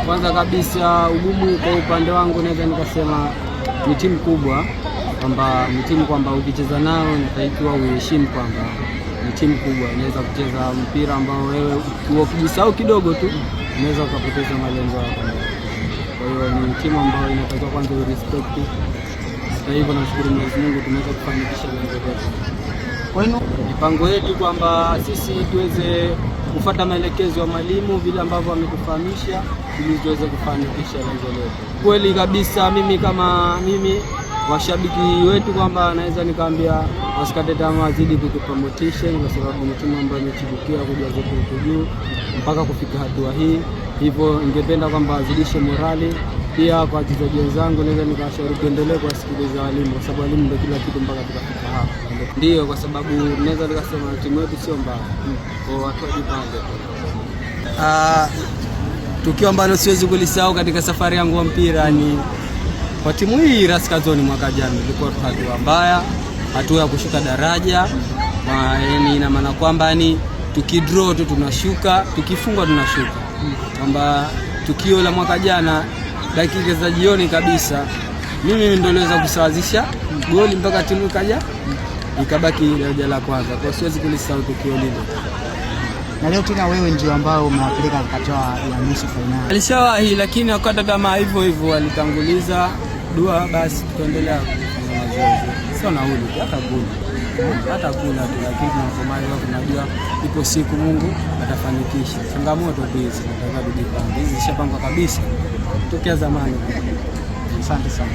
Kwanza kabisa ugumu kwa upande wangu naweza nikasema ni timu kubwa, kwamba ni timu kwamba ukicheza nao unatakiwa uheshimu kwamba ni timu kubwa, inaweza kucheza mpira ambao wewe ukijisahau kidogo tu unaweza ukapoteza malengo yako. Kwa hiyo ni timu ambayo inatakiwa kwanza respect. Kwa hivyo nashukuru Mwenyezi Mungu tumeweza kufanikisha lengo letu. Kwa hiyo mipango yetu kwamba sisi tuweze kufuata maelekezo ya mwalimu vile ambavyo ametufahamisha ili tuweze kufanikisha lengo letu. Kweli kabisa, mimi kama washabiki wetu kwamba naweza nikaambia wasikate tamaa, wazidi kutupa motivation kwa sababu ni timu ambayo imechipukia kuja huko juu mpaka kufika hatua hii. Hivyo ningependa kwamba wazidishe morali. Pia kwa wachezaji wenzangu naweza nikawashauri kuendelea kuwasikiliza walimu kwa sababu walimu ndio kila kitu mpaka tukafika hapa. Ndio kwa sababu naweza nikasema timu yetu sio mbaya. Kwa watu wajipange. Tukio ambalo siwezi kulisahau katika safari yangu ya mpira ni kwa timu hii Raskazoni mwaka jana. Ilikuwa hatua mbaya, hatua ya kushuka daraja. Yaani ina maana kwamba ni tukidraw tu tunashuka, tukifungwa tunashuka. Kwamba tukio la mwaka jana dakika za jioni kabisa mimi ndio niliweza kusawazisha goli mpaka timu ikabaki daraja la kwanza. Kwa siwezi kulisahau tukio lile. Na leo tena wewe ndio ambao umewapeleka hatua ya nusu finali. Alishawahi lakini wakati kama hivyo walitanguliza dua, basi tuendelea kufanya mazoezi. Sio nauli hata kula tu, lakini tunajua ipo siku Mungu atafanikisha. Changamoto hizi nataka tujipange. Hizi zishapangwa kabisa tokea zamani. Asante sana.